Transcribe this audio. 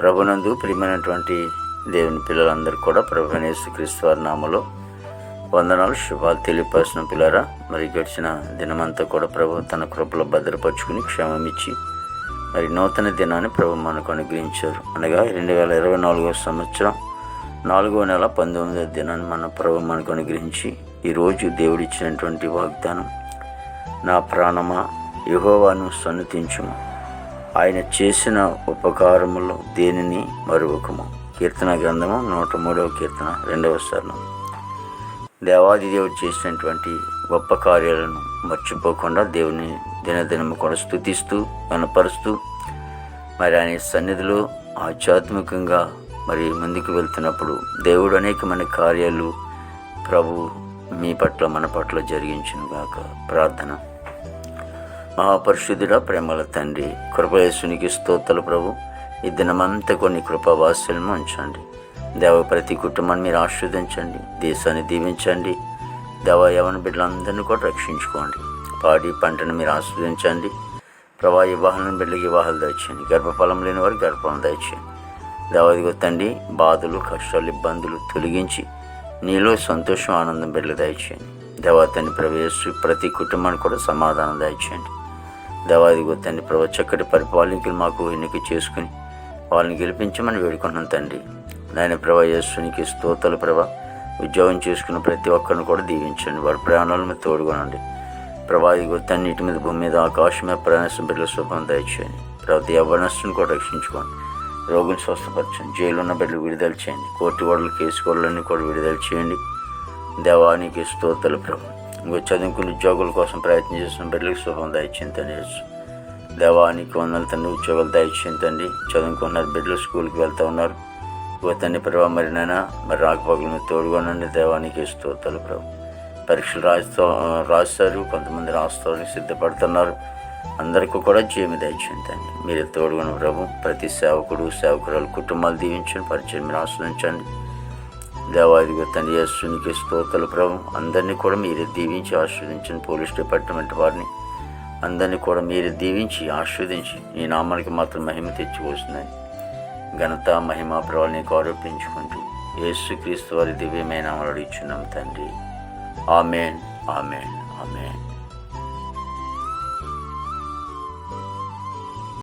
ప్రభునందు ప్రియమైనటువంటి దేవుని పిల్లలందరూ కూడా ప్రభువైన యేసుక్రీస్తు వారి నామములో వందనాలు, శుభాలు తెలియపరిచిన పిల్లరా. మరి గడిచిన దినమంతా కూడా ప్రభు తన కృపలో భద్రపరుచుకుని క్షేమం ఇచ్చి మరి నూతన దినాన్ని ప్రభు మనకు అనుగ్రహించారు. అనగా 2024 సంవత్సరం 4వ నెల 19వ దినాన్ని మన ప్రభు మనకు అనుగ్రహించి ఈరోజు దేవుడిచ్చినటువంటి వాగ్దానం, నా ప్రాణమా యెహోవాను సన్నుతించుము, ఆయన చేసిన ఉపకారములో దేనిని మరువకము. కీర్తన గ్రంథము 103వ కీర్తన 2వ చరణం. దేవాది దేవుడు చేసినటువంటి గొప్ప కార్యాలను మర్చిపోకుండా దేవుని దినదినము కూడా స్తుతిస్తూ కనపరుస్తూ మరి ఆయన సన్నిధిలో ఆధ్యాత్మికంగా మరి ముందుకు వెళ్తున్నప్పుడు దేవుడు అనేకమైన కార్యాలు ప్రభు మీ పట్ల మన పట్ల జరిగించును గాక. ప్రార్థన. మహాపరిశుద్ధుడా, ప్రేమల తండ్రి, కృపయేసునికి స్తోత్రాలు ప్రభు. ఈ దినమంతా కొన్ని కృపావాస్యలను ఉంచండి దేవ. ప్రతి కుటుంబాన్ని మీరు ఆశీర్వదించండి, దేశాన్ని దీవించండి దేవ. యవన బిడ్డలందరినీ కూడా రక్షించుకోండి. పాడి పంటను మీరు ఆస్వాదించండి ప్రభా. వివాహాలను బిడ్డలకి వివాహాలు దయచేయండి. గర్భఫలం లేని వారికి గర్భఫలం దయచేయండి దేవ. ఇదిగో తండ్రి, బాధలు కష్టాలు ఇబ్బందులు తొలగించి నీలో సంతోషం ఆనందం బిడ్డలు దయచేయండి దేవ. తండ్రి ప్రవేశి ప్రతి కుటుంబానికి కూడా సమాధానం దయచేయండి దేవ. ఇదిగో తండ్రి ప్రభు, చక్కటి పరిపాలనకి మాకు ఎన్నిక చేసుకుని వాళ్ళని గెలిపించమని వేడుకున్నాం తండ్రి. నాయన ప్రభా, యేసునికి స్తోత్రాలు ప్రభా. ఉద్యోగం చేసుకున్న ప్రతి ఒక్కరిని కూడా దీవించండి, వారి ప్రయాణాల మీద తోడుకోనండి ప్రభా. ఇదిగో తండ్రి, నీటి మీద భూమి మీద ఆకాశం మీద ప్రయాణిస్తున్న బిడ్డల శుభం దయచేయండి ప్రభు. యవ్వనస్తుని కూడా రక్షించుకోండి, రోగిని స్వస్థపరచండి, జైలు ఉన్న బిడ్డలు విడుదల చేయండి, కోర్టు గోడలు కేసు గోడలన్నీ కూడా విడుదల చేయండి దేవానికి స్తోత్రాలు ప్రభు. ఇంకో చదువుకుని ఉద్యోగుల కోసం ప్రయత్నం చేస్తున్న బిడ్డలకు శుభం దయచేయండి తండ్రి. దేవానికి వందలు తండ్రి, ఉద్యోగాలు దయచేయండి తండ్రి. చదువుకున్నారు బిడ్డలు స్కూల్కి వెళ్తూ ఉన్నారు ఇగో తండ్రి ప్రభు. మరి నైనా మరి రాకపోకల మీద తోడుకోనండి దేవానికి స్తోత్రాలు ప్రభు. పరీక్షలు రాస్తారు, కొంతమంది రాస్తారని సిద్ధపడుతున్నారు. అందరికీ కూడా జయమి దయచేయండి తండ్రి. మీరే తోడుగున్న ప్రభు. ప్రతి సేవకుడు సేవకురాలు కుటుంబాలు దీవించండి, పరిచయం మీరు ఆస్వాదించండి దేవాదిగా తండ్రి. యేసునికి స్తోత్రాలు ప్రభు. అందరినీ కూడా మీరే దీవించి ఆస్వాదించండి. పోలీస్ డిపార్ట్మెంట్ వారిని అందరినీ కూడా మీరే దీవించి ఆస్వాదించి నీ నామానికి మాత్రం మహిమ తెచ్చివస్తున్నాయి. ఘనత మహిమ ప్రభావాలు నీకు ఆరోపించుకుంటూ యేసుక్రీస్తు వారి దివ్యమైన నామములో అడుగుచున్నాం తండ్రి. ఆమేన్, ఆమేన్, ఆమేన్.